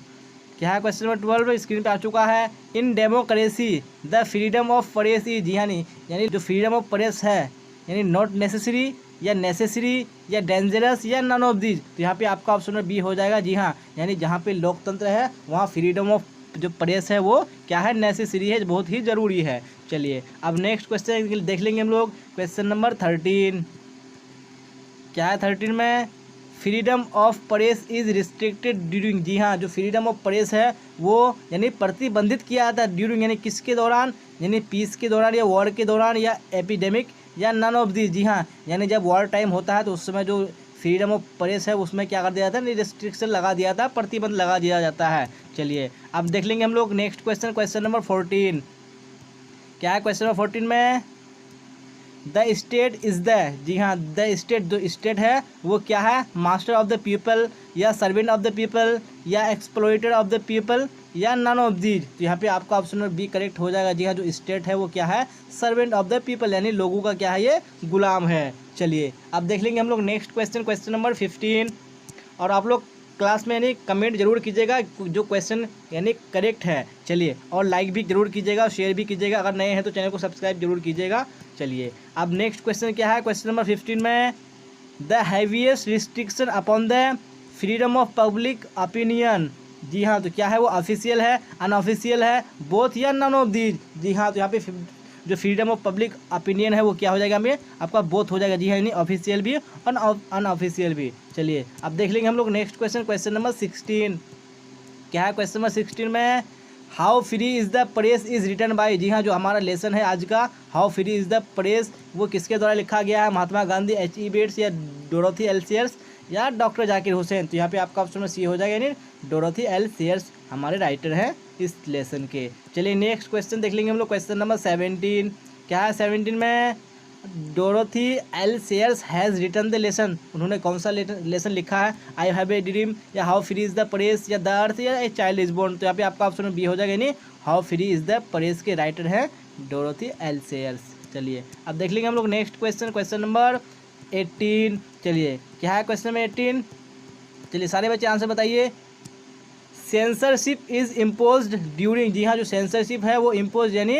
Speaker 1: क्या है क्वेश्चन नंबर 12? स्क्रीन पे आ चुका है। In democracy the freedom of press is, जी हाँ, नहीं, यानी जो फ्रीडम ऑफ प्रेस है यानी नॉट नेसेसरी, या नेसेसरी, या डेंजरस, या नन ऑफ दीज। तो यहाँ पे आपका ऑप्शन नंबर बी हो जाएगा, जी हाँ, यानी जहाँ पे लोकतंत्र है वहाँ फ्रीडम ऑफ जो प्रेस है वो क्या है? नेसेसरी है, बहुत ही ज़रूरी है। चलिए अब नेक्स्ट क्वेश्चन देख लेंगे हम लोग, क्वेश्चन नंबर 13। क्या है 13 में? Freedom of press is restricted during, जी हाँ, जो फ्रीडम ऑफ प्रेस है वो यानी प्रतिबंधित किया जाता है ड्यूरिंग, यानी किसके दौरान? यानी पीस के दौरान, या वॉर के दौरान, या एपिडेमिक, या नन ऑफ दीज। जी हाँ, यानी जब वॉर टाइम होता है तो उस समय जो फ्रीडम ऑफ प्रेस है उसमें क्या कर दिया जाता है, रिस्ट्रिक्शन लगा दिया जाता है, प्रतिबंध लगा दिया जाता है। चलिए अब देख लेंगे हम लोग नेक्स्ट क्वेश्चन, क्वेश्चन नंबर 14। क्या है क्वेश्चन नंबर 14 में, द स्टेट इज़ द, जी हाँ, द स्टेट, जो स्टेट है वो क्या है, मास्टर ऑफ द पीपल या सर्वेंट ऑफ द पीपल या एक्सप्लॉइटर ऑफ द पीपल या नन ऑफ दीज। तो यहाँ पे आपका ऑप्शन नंबर बी करेक्ट हो जाएगा। जी हाँ, जो स्टेट है वो क्या है, सर्वेंट ऑफ द पीपल, यानी लोगों का क्या है, ये गुलाम है। चलिए अब देख लेंगे हम लोग नेक्स्ट क्वेश्चन, क्वेश्चन नंबर 15। और आप लोग क्लास में यानी कमेंट जरूर कीजिएगा जो क्वेश्चन यानी करेक्ट है। चलिए और लाइक भी जरूर कीजिएगा, शेयर भी कीजिएगा, अगर नए हैं तो चैनल को सब्सक्राइब जरूर कीजिएगा। चलिए अब नेक्स्ट क्वेश्चन क्या है, क्वेश्चन नंबर 15 में, the heaviest restriction upon the freedom of public opinion. जी हाँ, तो क्या है वो, ऑफिशियल है, अनऑफिशियल है, बोथ या नन ऑफ दीज। जी हाँ, तो यहाँ पे जो फ्रीडम ऑफ पब्लिक ओपिनियन है वो क्या हो जाएगा, हमें आपका बोथ हो जाएगा। जी हाँ, यानी ऑफिशियल भी और अनऑफिशियल भी। चलिए अब देख लेंगे हम लोग नेक्स्ट क्वेश्चन, क्वेश्चन नंबर 16। क्या है क्वेश्चन नंबर 16 में, how free is the press is written by. जी हाँ, जो हमारा लेसन है आज का, how free is the press, वो किसके द्वारा लिखा गया है, महात्मा गांधी, H.E. बेट्स या डोरोथी एल सेयर्स या डॉक्टर जाकिर हुसैन। तो यहाँ पे आपका ऑप्शन में सी हो जाएगा, यानी डोरोथी एल सेयर्स हमारे राइटर हैं इस लेसन के। चलिए नेक्स्ट क्वेश्चन देख लेंगे हम लोग, क्वेश्चन नंबर 17। क्या है 17 में, Dorothy L Sayers has written the lesson. उन्होंने कौन सा लेसन लिखा है, आई हैव ए ड्रीम या how free is the press या द अर्थ या ए चाइल्ड इज बोर्न। तो यहाँ पे आपका ऑप्शन में बी हो जाएगा, यानी how free is the press के राइटर हैं डोरोथी एल सेयर्स। चलिए अब देख लेंगे हम लोग नेक्स्ट क्वेश्चन, क्वेश्चन नंबर 18। चलिए क्या है क्वेश्चन नंबर 18, चलिए सारे बच्चे आंसर बताइए। Censorship is imposed during. जी हाँ, जो सेंसरशिप है वो इम्पोज यानी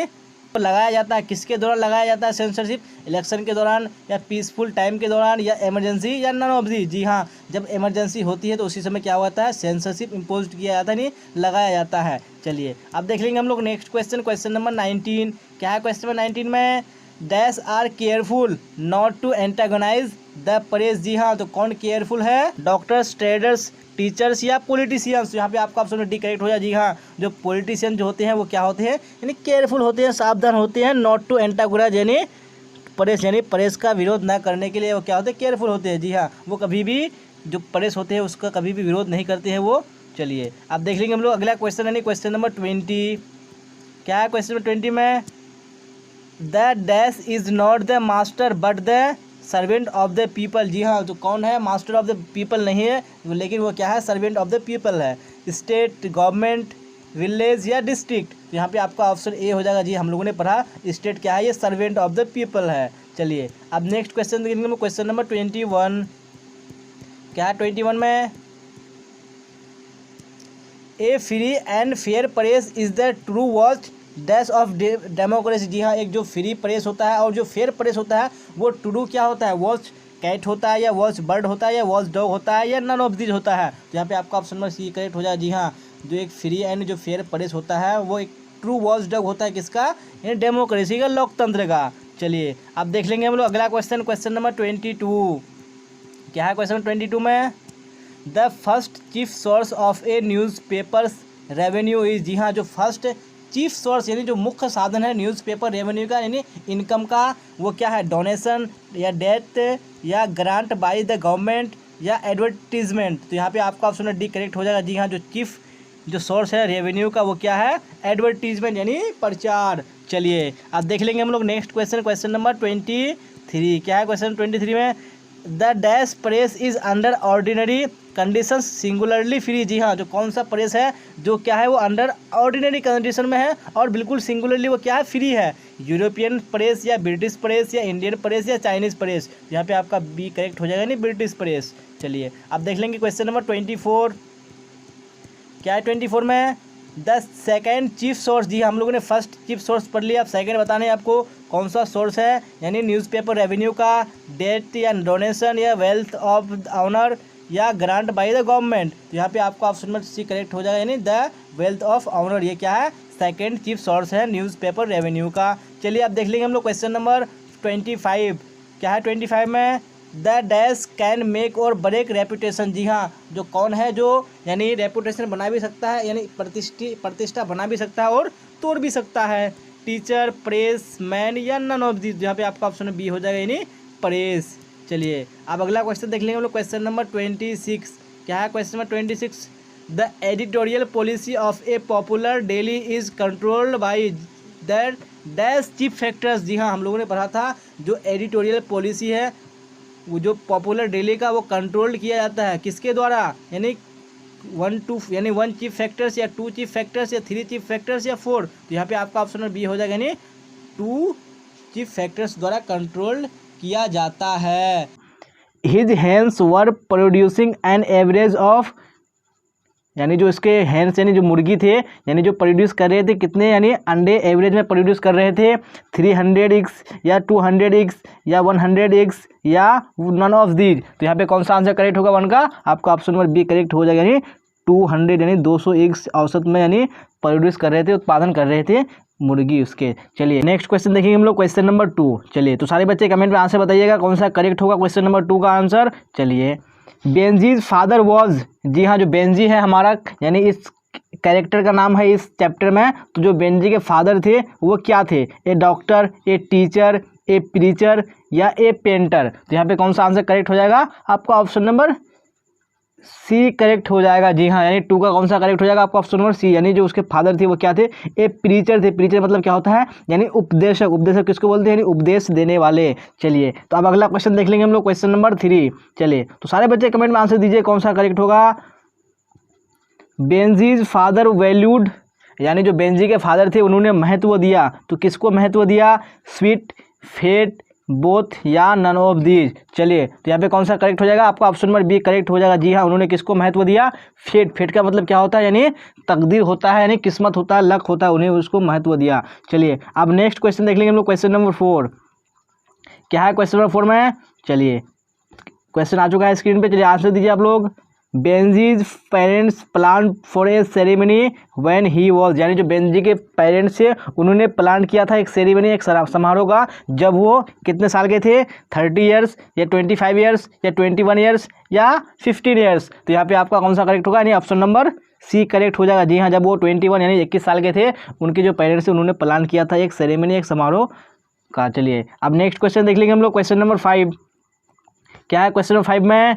Speaker 1: लगाया जाता है, किसके दौरान लगाया जाता है सेंसरशिप, इलेक्शन के दौरान या पीसफुल टाइम के दौरान या इमरजेंसी या नन ऑफ दी। जी हाँ, जब इमरजेंसी होती है तो उसी समय क्या होता है, सेंसरशिप इम्पोज किया जाता है, नहीं लगाया जाता है। चलिए अब देख लेंगे हम लोग नेक्स्ट क्वेश्चन, क्वेश्चन नंबर 19। क्या है क्वेश्चन नंबर 19 में, dash are careful not to antagonize the press. जी हाँ, तो कौन केयरफुल है, डॉक्टर्स, ट्रेडर्स, टीचर्स या पॉलिटिशियंस। यहाँ पे आपका ऑप्शन डी करेक्ट हो जाए। जी हाँ, जो पॉलिटिशियन जो होते हैं वो क्या होते हैं, यानी केयरफुल होते हैं, सावधान होते हैं, नॉट टू एंटागोनाइज यानी प्रेस का विरोध ना करने के लिए वो क्या होते हैं, केयरफुल होते हैं। जी हाँ, वो कभी भी जो प्रेस होते हैं उसका कभी भी विरोध नहीं करते हैं वो। चलिए अब देख लेंगे हम लोग अगला क्वेश्चन, यानी क्वेश्चन नंबर 20। क्या है क्वेश्चन नंबर 20 में, the dash is not the master but the servant of the people. जी हाँ, तो कौन है, मास्टर ऑफ द पीपल नहीं है, लेकिन वो क्या है, सर्वेंट ऑफ द पीपल है। स्टेट, गवर्नमेंट, विलेज या डिस्ट्रिक्ट। तो यहाँ पे आपका ऑप्शन ए हो जाएगा। जी हम लोगों ने पढ़ा स्टेट क्या है, ये सर्वेंट ऑफ द पीपल है। चलिए अब नेक्स्ट क्वेश्चन देखेंगे, क्वेश्चन नंबर 21। क्या है 21 में, a free and fair press is the true watch dash of democracy. जी हाँ, एक जो फ्री प्रेस होता है और जो फेयर प्रेस होता है वो ट्रू क्या होता है, वॉच कैट होता है या वॉच बर्ड होता है या वॉच डॉग होता है या नन ऑफ दीज होता है। तो यहाँ पे आपका ऑप्शन नंबर सी करेक्ट हो जाए। जी हाँ, जो एक फ्री एंड जो फेयर प्रेस होता है वो एक ट्रू वॉच डॉग होता है, किसका, यानी डेमोक्रेसी का, लोकतंत्र का। चलिए अब देख लेंगे हम लोग अगला क्वेश्चन, क्वेश्चन नंबर 22। क्या है क्वेश्चन 22 में, the first chief source of a news paper's revenue is. जी हाँ, जो फर्स्ट चीफ सोर्स यानी जो मुख्य साधन है न्यूज़पेपर रेवेन्यू का यानी इनकम का, वो क्या है, डोनेशन या डेथ या ग्रांट बाय द गवर्नमेंट या एडवर्टीजमेंट। तो यहाँ पे आपका ऑप्शन डी करेक्ट हो जाएगा। जी हाँ, जो चीफ जो सोर्स है रेवेन्यू का वो क्या है, एडवर्टीजमेंट यानी प्रचार। चलिए अब देख लेंगे हम लोग नेक्स्ट क्वेश्चन, क्वेश्चन नंबर 23। क्या है क्वेश्चन 23 में, the dash press is under ordinary conditions singularly free. जी हाँ, जो कौन सा प्रेस है जो क्या है वो अंडर ऑर्डिनरी कंडीशन में है और बिल्कुल सिंगुलरली वो क्या है, फ्री है। यूरोपियन प्रेस या ब्रिटिश प्रेस या इंडियन प्रेस या चाइनीज़ प्रेस। यहाँ पे आपका बी करेक्ट हो जाएगा, नहीं ब्रिटिश प्रेस। चलिए अब देख लेंगे क्वेश्चन नंबर 24। क्या है 24 में, द सेकेंड चीफ सोर्स। जी हम लोगों ने फर्स्ट चीफ सोर्स पढ़ लिया, अब सेकेंड बताने आपको कौन सा सोर्स है, यानी न्यूज़पेपर रेवेन्यू का, डेट या डोनेशन या वेल्थ ऑफ ऑनर या ग्रांट बाय द गवर्नमेंट। तो यहाँ पे आपका ऑप्शन में सी करेक्ट हो जाएगा, यानी द वेल्थ ऑफ ऑनर, ये क्या है, सेकेंड चीफ सोर्स है न्यूज़पेपर रेवेन्यू का। चलिए अब देख लेंगे हम लोग क्वेश्चन नंबर 25। क्या है 25 में, द डैश कैन मेक और ब्रेक रेपुटेशन। जी हाँ, जो कौन है जो यानी रेपुटेशन बना भी सकता है, यानी प्रतिष्ठा बना भी सकता है और तोड़ भी सकता है। टीचर, प्रेस मैन या नन ऑफ दिस। यहाँ पे आपका ऑप्शन बी हो जाएगा यानी प्रेस। चलिए अब अगला क्वेश्चन देख लेंगे हम लोग, क्वेश्चन नंबर 26। क्या है question number 26? The editorial policy of a popular daily is controlled by that dash chief factors. जी हाँ, हम लोगों ने पढ़ा था जो एडिटोरियल पॉलिसी है वो जो पॉपुलर डेली का वो कंट्रोल किया जाता है किसके द्वारा, यानी 1 चीफ फैक्टर्स या 2 चीफ फैक्टर्स या 3 चीफ फैक्टर्स या 4। तो यहाँ पे आपका ऑप्शन बी हो जाएगा यानी 2 चीफ फैक्टर्स द्वारा कंट्रोल किया जाता है। His hands were producing an average of, यानी जो इसके हैंड्स यानी जो मुर्गी थे यानी जो प्रोड्यूस कर रहे थे कितने यानी अंडे एवरेज में प्रोड्यूस कर रहे थे 300 एग्स या 200 एग्स या 100 एग्स या नन ऑफ दीज। तो यहाँ पे कौन सा आंसर करेक्ट होगा 1 का? आपका ऑप्शन नंबर बी करेक्ट हो जाएगा, यानी 200 यानी 200 एग्स औसत में यानी प्रोड्यूस कर रहे थे, उत्पादन कर रहे थे मुर्गी उसके। चलिए नेक्स्ट क्वेश्चन देखेंगे हम लोग, क्वेश्चन नंबर 2। चलिए तो सारे बच्चे कमेंट में आंसर बताइएगा कौन सा करेक्ट होगा क्वेश्चन नंबर 2 का आंसर। चलिए बेंजीज फादर वॉज, जी हाँ जो बेंजी है हमारा यानी इस कैरेक्टर का नाम है इस चैप्टर में, तो जो बेंजी के फादर थे वो क्या थे? A doctor, a teacher, a preacher या ए पेंटर। तो यहाँ पे कौन सा आंसर करेक्ट हो जाएगा? आपका ऑप्शन नंबर सी करेक्ट हो जाएगा। जी हाँ, यानी 2 का कौन सा करेक्ट हो जाएगा? आपका ऑप्शन नंबर सी, यानी जो उसके फादर थे वो क्या थे? ए प्रीचर थे। प्रीचर मतलब क्या होता है? यानी उपदेशक। उपदेशक किसको बोलते हैं? यानी उपदेश देने वाले। चलिए तो अब अगला क्वेश्चन देख लेंगे हम लोग, क्वेश्चन नंबर 3। चलिए तो सारे बच्चे कमेंट में आंसर दीजिए कौन सा करेक्ट होगा। बेंजीज फादर वैल्यूड, यानी जो बेंजी के फादर थे उन्होंने महत्व दिया, तो किसको महत्व दिया? स्वीट, फेट, बोथ या नन ऑफ दीज। चलिए तो यहाँ पे कौन सा करेक्ट हो जाएगा? आपका ऑप्शन नंबर बी करेक्ट हो जाएगा। जी हाँ, उन्होंने किसको महत्व दिया? फेट। फेट का मतलब क्या होता है? यानी तकदीर होता है, यानी किस्मत होता है, लक होता है, उन्हें उसको महत्व दिया। चलिए अब नेक्स्ट क्वेश्चन देख लेंगे हम लोग, क्वेश्चन नंबर 4। क्या है क्वेश्चन नंबर 4 में? चलिए क्वेश्चन आ चुका है स्क्रीन पे, चलिए आंसर दीजिए आप लोग। Benjy's parents plan for a ceremony when he was, यानी जो बेंजी के पेरेंट्स थे उन्होंने प्लान किया था एक सेरेमनी, एक समारोह का, जब वो कितने साल के थे? 30 ईयर्स या 25 ईयर्स या 21 ईयर्स या 15 ईयर्स। तो यहाँ पे आपका कौन सा करेक्ट होगा? यानी ऑप्शन नंबर सी करेक्ट हो जाएगा। जी हाँ, जब वो 21 यानी 21 साल के थे, उनके जो पेरेंट्स थे उन्होंने प्लान किया था एक सेरेमनी, एक समारोह का। चलिए अब नेक्स्ट क्वेश्चन देख लेंगे हम लोग, क्वेश्चन नंबर 5। क्या है क्वेश्चन नंबर 5 में?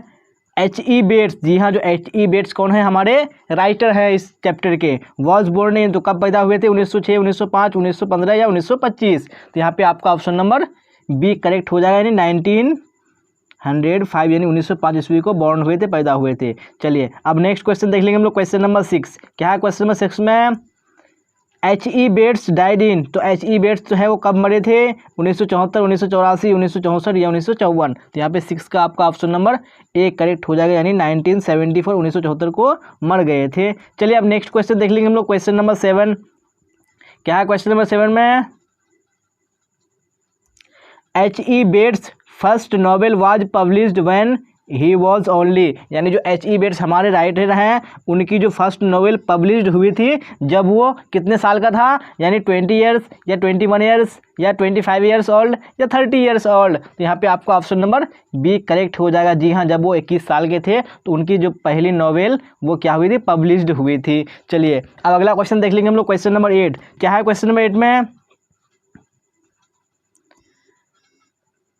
Speaker 1: H.E. बेट्स, जी हाँ जो H.E. बेट्स कौन है? हमारे राइटर है इस चैप्टर के। वॉज बोर्न इन, तो कब पैदा हुए थे? 1906, 1905, 1915 या 1925। तो यहाँ पे आपका ऑप्शन नंबर बी करेक्ट हो जाएगा, यानी 1905 यानी 1905 ईस्वी को बॉर्न हुए थे, पैदा हुए थे। चलिए अब नेक्स्ट क्वेश्चन देख लेंगे हम लोग, क्वेश्चन नंबर 6। क्या है क्वेश्चन नंबर 6 में? H.E. बेट्स डाइड इन, तो H.E. बेट्स जो है वो कब मरे थे? 1974, 1984, 1964 या 1954। तो यहाँ पे 6 का आपका ऑप्शन नंबर ए करेक्ट हो जाएगा, यानी 1974 1974 को मर गए थे। चलिए अब नेक्स्ट क्वेश्चन देख लेंगे हम लोग, क्वेश्चन नंबर 7। क्या है क्वेश्चन नंबर 7 में? H.E. Bates first novel was published when he was only, यानी जो H.E. बेट्स हमारे राइटर हैं उनकी जो फर्स्ट नॉवेल पब्लिश्ड हुई थी जब वो कितने साल का था? यानी 20 ईयर्स या 21 ईयर्स या 25 ईयर्स ओल्ड या 30 ईयर्स ओल्ड। तो यहाँ पे आपका ऑप्शन नंबर बी करेक्ट हो जाएगा। जी हाँ, जब वो 21 साल के थे तो उनकी जो पहली नॉवेल वो क्या हुई थी? पब्लिश्ड हुई थी। चलिए अब अगला क्वेश्चन देख लेंगे हम लोग, क्वेश्चन नंबर 8। क्या है क्वेश्चन नंबर 8 में?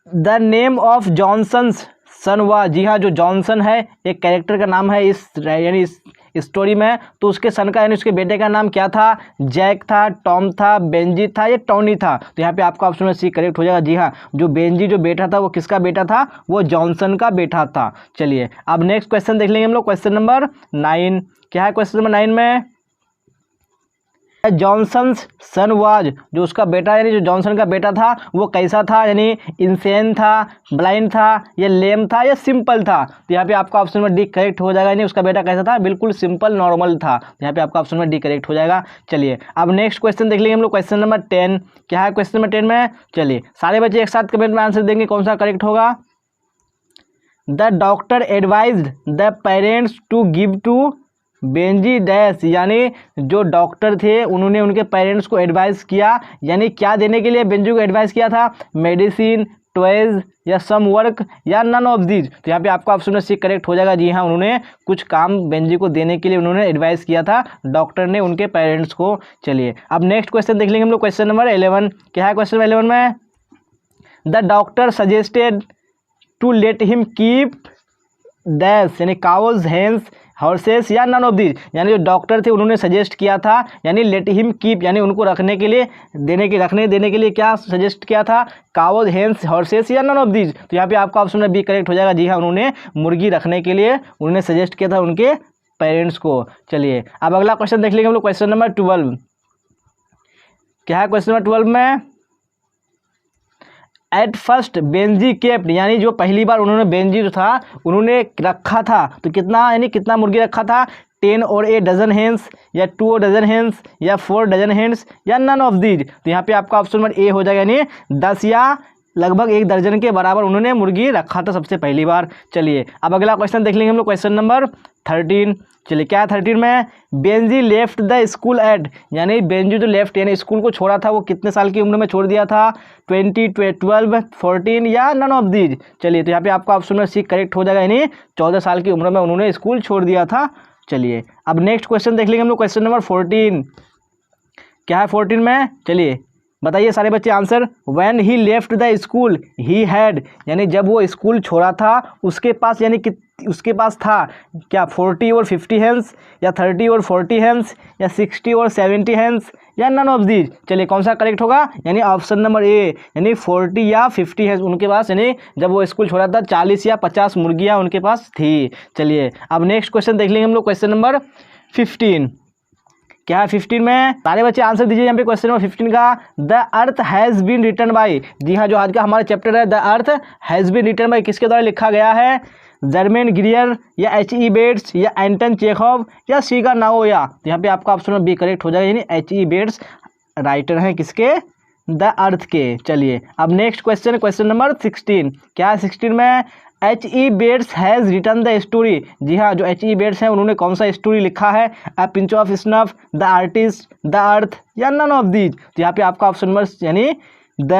Speaker 1: द नेम ऑफ जॉनसन्स सन हुआ, जी हाँ जो जॉनसन है एक कैरेक्टर का नाम है इस यानी इस स्टोरी में, तो उसके सन का यानी उसके बेटे का नाम क्या था? जैक था, टॉम था, बेंजी था या टॉनी था। तो यहाँ पे आपका ऑप्शन में सी करेक्ट हो जाएगा। जी हाँ, जो बेंजी जो बेटा था वो किसका बेटा था? वो जॉनसन का बेटा था। चलिए अब नेक्स्ट क्वेश्चन देख लेंगे हम लोग, क्वेश्चन नंबर 9। क्या है क्वेश्चन नंबर 9 में? जॉनसन्स सन वाज, जो उसका बेटा यानी जो जॉनसन का बेटा था वो कैसा था? यानी इंसेन था, ब्लाइंड था या लेम था या सिंपल था। तो यहाँ पे आपका ऑप्शन नंबर डी करेक्ट हो जाएगा, यानी उसका बेटा कैसा था? बिल्कुल सिंपल नॉर्मल था। तो यहाँ पे आपका ऑप्शन नंबर डी करेक्ट हो जाएगा। चलिए अब नेक्स्ट क्वेश्चन देख लेंगे हम लोग, क्वेश्चन नंबर 10। क्या है क्वेश्चन नंबर 10 में? चलिए सारे बच्चे एक साथ कमेंट में आंसर देंगे कौन सा करेक्ट होगा। The doctor advised the parents to give to Benjy dash, यानी जो डॉक्टर थे उन्होंने उनके पेरेंट्स को एडवाइस किया, यानी क्या देने के लिए बेंजी को एडवाइस किया था? मेडिसिन, टॉयज या सम वर्क या नन ऑफ दीज। तो यहाँ पे आपका ऑप्शन सी करेक्ट हो जाएगा। जी हाँ, उन्होंने कुछ काम बेंजी को देने के लिए उन्होंने एडवाइस किया था डॉक्टर ने उनके पेरेंट्स को। चलिए अब नेक्स्ट क्वेश्चन देख लेंगे हम लोग। क्वेश्चन नंबर 11 क्या है? क्वेश्चन नंबर 11 में the doctor suggested to let him keep dash यानी काउज, हेंस, हॉर्सेस या नन ऑफ दीज। यानी जो डॉक्टर थे उन्होंने सजेस्ट किया था, यानी लेट हिम कीप यानी उनको रखने के लिए देने के लिए क्या सजेस्ट किया था? काउज, हेंस, हॉर्सेस या नन ऑफ दीज। तो यहाँ पे आपका ऑप्शन में बी करेक्ट हो जाएगा। जी हाँ, उन्होंने मुर्गी रखने के लिए उन्होंने सजेस्ट किया था उनके पेरेंट्स को। चलिए अब अगला क्वेश्चन देख लेंगे हम लोग। क्वेश्चन नंबर 12 क्या है? क्वेश्चन नंबर 12 में एट फर्स्ट बेंजी केप्ट यानी जो पहली बार उन्होंने बेंजी जो था उन्होंने रखा था, तो कितना यानी कितना मुर्गी रखा था? 10 और 8 डजन हेंस या 2 और डजन हेंस या 4 डजन हेंस या नन ऑफ दीज। तो यहाँ पे आपका ऑप्शन नंबर ए हो जाएगा, यानी 10 या लगभग 1 दर्जन के बराबर उन्होंने मुर्गी रखा था सबसे पहली बार। चलिए अब अगला क्वेश्चन देख लेंगे हम लोग। क्वेश्चन नंबर 13 चलिए क्या है? 13 में Benji left the school eight यानी बेंजी जो लेफ्ट यानी स्कूल को छोड़ा था वो कितने साल की उम्र में छोड़ दिया था? 20, 12, 14 या नन ऑफ दीज। चलिए तो यहाँ पे आपका ऑप्शन में सी करेक्ट हो जाएगा, यानी 14 साल की उम्र में उन्होंने स्कूल छोड़ दिया था। चलिए अब नेक्स्ट क्वेश्चन देख लेंगे हम लोग। क्वेश्चन नंबर 14 क्या है? 14 में चलिए बताइए सारे बच्चे answer. When he left the school he had यानी जब वो स्कूल छोड़ा था उसके पास यानी कि उसके पास था क्या? 40 और 50 हेंस या 30 और 40 हेंस या 60 और 70 हेंस या नन ऑफ दीज। चलिए कौन सा करेक्ट होगा? यानी ऑप्शन नंबर ए, यानी 40 या 50 हेंस उनके पास, यानी जब वो स्कूल छोड़ा था 40 या 50 मुर्गियाँ उनके पास थी। चलिए अब नेक्स्ट क्वेश्चन देख लेंगे हम लोग। क्वेश्चन नंबर 15 क्या है? 15 में सारे बच्चे आंसर दीजिए यहाँ पे। क्वेश्चन नंबर 15 का the earth has been written by. जी हाँ, जो आज का हमारा चैप्टर है the earth has been written by किसके द्वारा लिखा गया है? जर्मेन ग्रियर या H.E. बेट्स या एंटन चेखोव या सीगा नाओया। तो यहाँ पे आपका ऑप्शन में बी करेक्ट हो जाएगा, यानी H.E. बेट्स राइटर हैं किसके? द अर्थ के। चलिए अब नेक्स्ट क्वेश्चन, क्वेश्चन नंबर 16 क्या है? 16 में H.E. Bates has written the story. जी हाँ, जो H.E. बेट्स हैं उन्होंने कौन सा स्टोरी लिखा है? A pinch of snuff, the artist, the earth या नन ऑफ दीज। तो यहाँ पे आपका ऑप्शन नंबर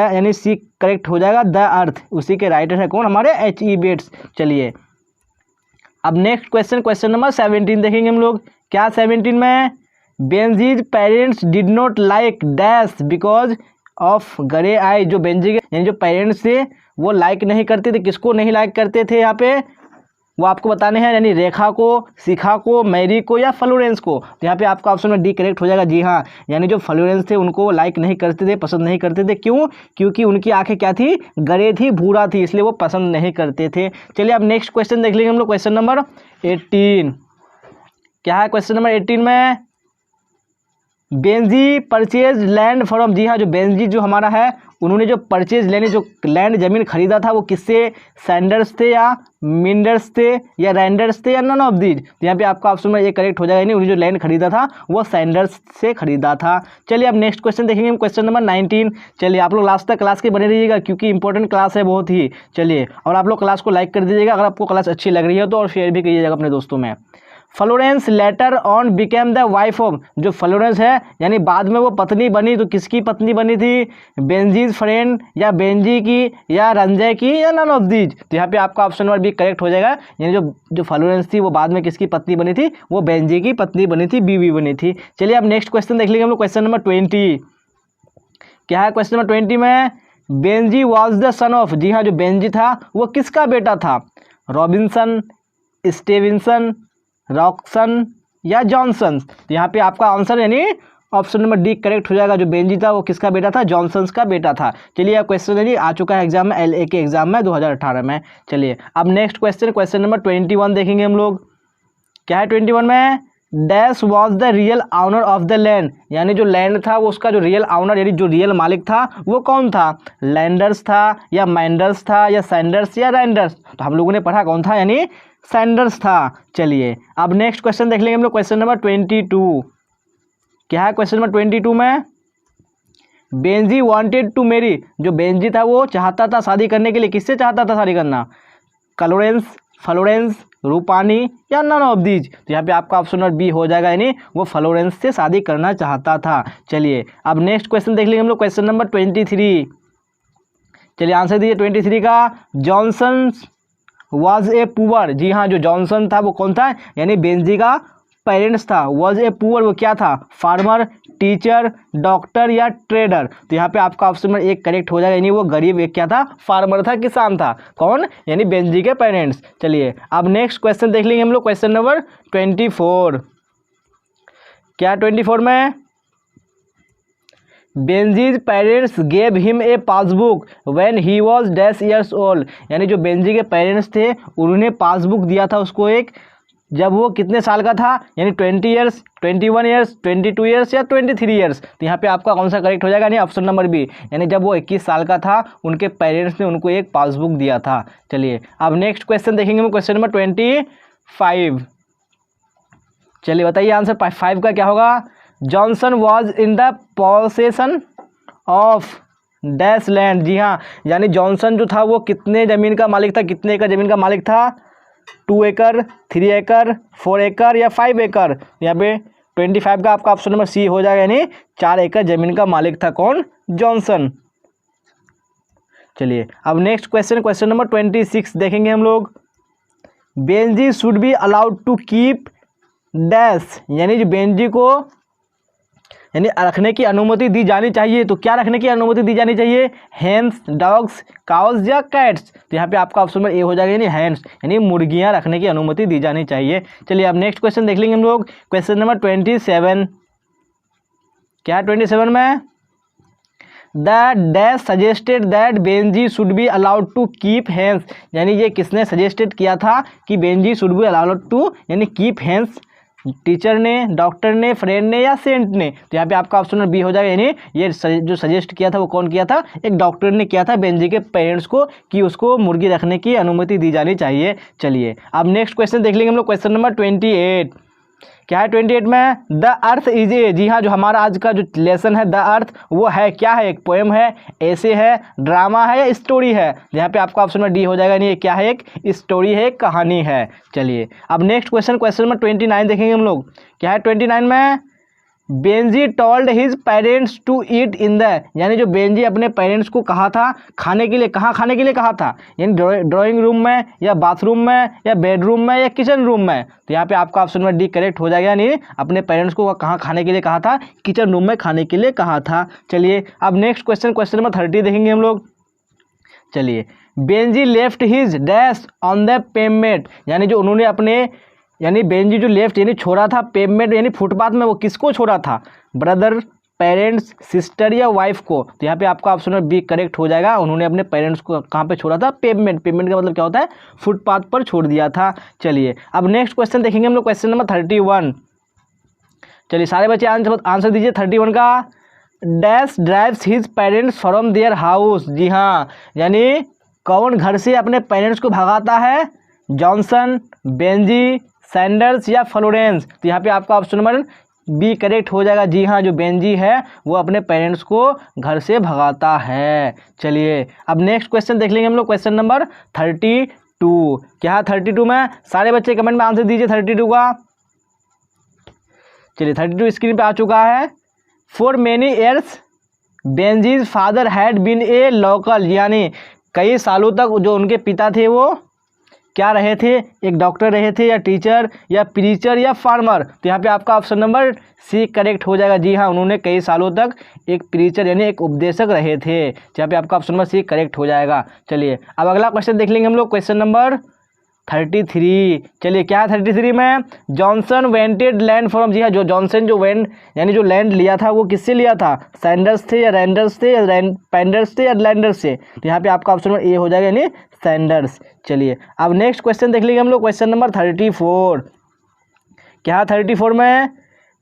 Speaker 1: यानी सी करेक्ट हो जाएगा, द अर्थ। उसी के राइटर है कौन? हमारे H.E. बेट्स। चलिए अब नेक्स्ट क्वेश्चन, क्वेश्चन नंबर 17 देखेंगे हम लोग। क्या 17 में Benjy's parents did not like dash because of grey eye. जो बेंजी के यानी जो पेरेंट्स थे वो लाइक नहीं करते थे, किसको नहीं लाइक करते थे? यहाँ पे वो आपको बताने हैं, यानी रेखा को, शिखा को, मैरी को या फ्लोरेंस को। तो यहाँ पे आपका ऑप्शन में डी करेक्ट हो जाएगा। जी हाँ, यानी जो फ्लोरेंस थे उनको लाइक नहीं करते थे, पसंद नहीं करते थे। क्यों? क्योंकि उनकी आंखें क्या थी? गरे थी, भूरा थी, इसलिए वो पसंद नहीं करते थे। चलिए अब नेक्स्ट क्वेश्चन देख लेंगे हम लोग। क्वेश्चन नंबर 18 क्या है? क्वेश्चन नंबर 18 में बेंजी परचेज लैंड फ्रॉम। जी हाँ, जो बेंजी जो हमारा है उन्होंने जो परचेज यानी जो लैंड जमीन खरीदा था वो किससे? सैंडर्स थे या मिंडर्स थे या रैंडर्स थे या नन ऑफ दीज। तो यहाँ पे आपका ऑप्शन में ये करेक्ट हो जाएगा, यानी उन्होंने जो लैंड खरीदा था वो सैंडर्स से खरीदा था। चलिए अब नेक्स्ट क्वेश्चन देखेंगे हम। Question number 19। चलिए आप लोग लास्ट तक क्लास के बने रहिएगा क्योंकि इंपॉर्टेंट क्लास है बहुत ही। चलिए और आप लोग क्लास को लाइक कर दीजिएगा अगर आपको क्लास अच्छी लग रही है तो, और शेयर भी कीजिएगा अपने दोस्तों में। Florence later on became the wife of. जो फ्लोरेंस है यानी बाद में वो पत्नी बनी, तो किसकी पत्नी बनी थी? बेंजीज फ्रेंड या बेंजी की या रंजय की या नन ऑफ दीज। तो यहाँ पे आपका ऑप्शन नंबर बी करेक्ट हो जाएगा, यानी जो फ्लोरेंस थी वो बाद में किसकी पत्नी बनी थी? वो बेंजी की पत्नी बनी थी, बीवी बनी थी। चलिए अब नेक्स्ट क्वेश्चन देख लेंगे हम लोग। क्वेश्चन नंबर 20 क्या है? क्वेश्चन नंबर 20 में Benjy was the son of. जी हाँ, जो बेंजी था वो किसका बेटा था? रॉबिन्सन, स्टीवेंसन, रॉक्सन या जॉनसन। तो यहाँ पे आपका आंसर यानी ऑप्शन नंबर डी करेक्ट हो जाएगा। जो बेंजी था वो किसका बेटा था? जॉनसन्स का बेटा था। चलिए अब क्वेश्चन यानी आ चुका है एग्जाम में, LA के एग्जाम में 2018 में। चलिए अब नेक्स्ट क्वेश्चन, क्वेश्चन नंबर 21 देखेंगे हम लोग। क्या है? 21 में dash was the real owner of the land. यानी जो लैंड था वो उसका जो रियल ऑनर यानी जो रियल मालिक था वो कौन था? लैंडर्स था या मैंडर्स था या सैंडर्स या रैंडर्स। तो हम लोगों ने पढ़ा कौन था? यानी सैंडर्स था। चलिए अब नेक्स्ट क्वेश्चन देख लेंगे हम लोग। क्वेश्चन नंबर 22 क्या है? क्वेश्चन नंबर 22 में बेंजी वांटेड टू मैरी। जो बेंजी था वो चाहता था शादी करने के लिए, किससे चाहता था शादी करना? क्लोरेंस, फ्लोरेंस, रूपानी या नन ऑफ दीज। तो यहाँ पे आपका ऑप्शन नंबर बी हो जाएगा, यानी वो फ्लोरेंस से शादी करना चाहता था। चलिए अब नेक्स्ट क्वेश्चन देख लेंगे हम लोग। क्वेश्चन नंबर 23 चलिए आंसर दीजिए 23 का। जॉनसन वॉज ए पुअर, जी हाँ जो जॉनसन था वो कौन था, यानी बेंजी का पेरेंट्स था। वॉज ए पुअर वो क्या था, फार्मर, टीचर, डॉक्टर या ट्रेडर। तो यहाँ पे आपका ऑप्शन नंबर 1 करेक्ट हो जाएगा, यानी वो गरीब एक क्या था, फार्मर था, किसान था। कौन, यानी बेंजी के पेरेंट्स। चलिए अब नेक्स्ट क्वेश्चन देख लेंगे हम लोग, क्वेश्चन नंबर 24। क्या 24 में, Benjy's parents gave him a passbook when he was dash years old, यानी जो बेंजी के पेरेंट्स थे उन्होंने पासबुक दिया था उसको एक, जब वो कितने साल का था, यानी 20 ईयर्स, 21 ईयर्स, 22 ईयर्स या 23 ईयर्स। तो यहाँ पे आपका कौन सा करेक्ट हो जाएगा, यानी ऑप्शन नंबर बी, यानी जब वो 21 साल का था उनके पेरेंट्स ने उनको एक पासबुक दिया था। चलिए अब नेक्स्ट क्वेश्चन देखेंगे हम, क्वेश्चन नंबर 25। चलिए बताइए आंसर 5 का क्या होगा। Johnson was in the possession of dash land, जी हाँ यानी जॉनसन जो था वो कितने ज़मीन का मालिक था, कितने एकड़ ज़मीन का मालिक था, 2 एकड़, 3 एकड़, 4 एकड़ या 5 एकड़। यहाँ पे 25 का आपका ऑप्शन नंबर सी हो जाएगा, यानी 4 एकड़ ज़मीन का मालिक था कौन, जॉनसन। चलिए अब नेक्स्ट क्वेश्चन, क्वेश्चन नंबर 26 देखेंगे हम लोग। Benjy should be allowed to keep dash, यानी जो बेंजी को यानी रखने की अनुमति दी जानी चाहिए, तो क्या रखने की अनुमति दी जानी चाहिए, हैंस, डॉग्स, काउस या कैट्स। तो यहाँ पे आपका ऑप्शन नंबर ए हो जाएगा, यानी हैंस, यानी मुर्गियाँ रखने की अनुमति दी जानी चाहिए। चलिए अब नेक्स्ट क्वेश्चन देख लेंगे हम लोग, क्वेश्चन नंबर 27। क्या 27 में, the dash suggested that Benjy should be allowed to keep hens, यानी ये किसने सजेस्टेड किया था कि Benjy should be allowed to यानी कीप हैंस, टीचर ने, डॉक्टर ने, फ्रेंड ने या सेंट ने। तो यहाँ पे आपका ऑप्शन नंबर बी हो जाएगा, यानी ये जो सजेस्ट किया था वो कौन किया था, एक डॉक्टर ने किया था बेंजी के पेरेंट्स को कि उसको मुर्गी रखने की अनुमति दी जानी चाहिए। चलिए अब नेक्स्ट क्वेश्चन देख लेंगे हम लोग, क्वेश्चन नंबर 28। क्या है 28 में, द अर्थ इज ए, जी हाँ जो हमारा आज का जो लेसन है द अर्थ वो है क्या है, एक पोएम है, ऐसे है, ड्रामा है या स्टोरी है। यहाँ पे आपका ऑप्शन नंबर डी हो जाएगा, नहीं ये क्या है, एक स्टोरी है, एक कहानी है। चलिए अब नेक्स्ट क्वेश्चन, क्वेश्चन नंबर 29 देखेंगे हम लोग। क्या है 29 में, Benjy told his parents to eat in the, यानी जो बेंजी अपने पेरेंट्स को कहा था खाने के लिए, कहाँ खाने के लिए कहा था, यानी ड्राइंग रूम में या बाथरूम में या बेडरूम में या किचन रूम में। तो यहाँ पे आपका ऑप्शन नंबर डी करेक्ट हो जाएगा, यानी अपने पेरेंट्स को कहाँ खाने के लिए कहा था, किचन रूम में खाने के लिए कहा था। चलिए अब नेक्स्ट क्वेश्चन, क्वेश्चन नंबर 30 देखेंगे हम लोग। चलिए Benji left his dash on the pavement, यानी जो उन्होंने अपने यानी बेंजी जो लेफ्ट यानी छोड़ा था पेवमेंट यानी फुटपाथ में, वो किसको छोड़ा था, ब्रदर, पेरेंट्स, सिस्टर या वाइफ को। तो यहाँ पे आपका ऑप्शन नंबर बी करेक्ट हो जाएगा, उन्होंने अपने पेरेंट्स को कहाँ पे छोड़ा था, पेवमेंट। पेवमेंट का मतलब क्या होता है, फुटपाथ पर छोड़ दिया था। चलिए अब नेक्स्ट क्वेश्चन देखेंगे हम लोग, क्वेश्चन नंबर 31। चलिए सारे बच्चे आंसर दीजिए 31 का। Dash drives his parents from their house, जी हाँ यानी कौन घर से अपने पेरेंट्स को भगाता है, जॉनसन, बेंजी, सैंडर्स या फ्लोरेंस। तो यहाँ पे आपका ऑप्शन नंबर बी करेक्ट हो जाएगा, जी हाँ जो बेंजी है वो अपने पेरेंट्स को घर से भगाता है। चलिए अब नेक्स्ट क्वेश्चन देख लेंगे हम लोग, क्वेश्चन नंबर 32। क्या है 32 में, सारे बच्चे कमेंट में आंसर दीजिए 32 का। चलिए 32 स्क्रीन पे आ चुका है। For many years Benjy's father had been a local, यानी कई सालों तक जो उनके पिता थे वो क्या रहे थे, एक डॉक्टर रहे थे या टीचर या प्रीचर या फार्मर। तो यहाँ पे आपका ऑप्शन नंबर सी करेक्ट हो जाएगा, जी हाँ उन्होंने कई सालों तक एक प्रीचर यानी एक उपदेशक रहे थे। यहाँ पे आपका ऑप्शन नंबर सी करेक्ट हो जाएगा। चलिए अब अगला क्वेश्चन देख लेंगे हम लोग, क्वेश्चन नंबर 33। चलिए क्या है 33 में, जॉनसन वेंटेड लैंड फ्रॉम, जी हाँ जो जॉनसन जो वेंट यानी जो लैंड लिया था वो किससे लिया था, सैंडर्स थे या रैंडर्स थे या पेंडर्स थे या लैंडर्स से। तो यहाँ पे आपका ऑप्शन नंबर ए हो जाएगा, यानी सैंडर्स। चलिए अब नेक्स्ट क्वेश्चन देख लेंगे हम लोग, क्वेश्चन नंबर 34। क्या है 34 में,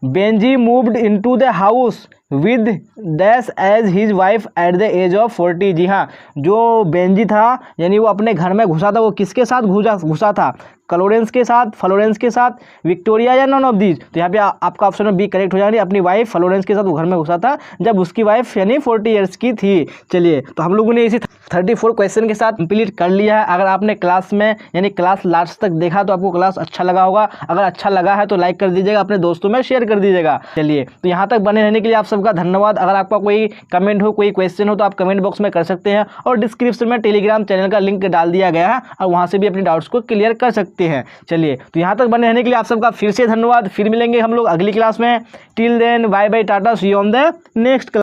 Speaker 1: Benjy moved into the house with dash as his wife at the age of 40, जी हाँ जो बेंजी था यानी वो अपने घर में घुसा था, वो किसके साथ घुसा था, क्लोरेंस के साथ, फ्लोरेंस के साथ, विक्टोरिया या नॉन ऑफ दीज। तो यहाँ पे आपका ऑप्शन में बी करेक्ट हो जाएगी। अपनी वाइफ फ्लोरेंस के साथ वो घर में घुसा था जब उसकी वाइफ यानी 40 ईयर्स की थी। चलिए, तो हम लोगों ने इसी 34 क्वेश्चन के साथ कंप्लीट कर लिया है। अगर आपने क्लास में यानी क्लास लास्ट तक देखा तो आपको क्लास अच्छा लगा होगा। अगर अच्छा लगा है तो लाइक कर दीजिएगा, अपने दोस्तों में शेयर कर दीजिएगा। चलिए, तो यहाँ तक बने रहने के लिए आप सबका धन्यवाद। अगर आपका कोई कमेंट हो, कोई क्वेश्चन हो तो आप कमेंट बॉक्स में कर सकते हैं और डिस्क्रिप्शन में टेलीग्राम चैनल का लिंक डाल दिया गया है और वहाँ से भी अपने डाउट्स को क्लियर कर सकते हैं। चलिए, तो यहाँ तक बने रहने के लिए आप सबका फिर से धन्यवाद। फिर मिलेंगे हम लोग अगली क्लास में। Till then bye bye, tata, see you on the next class.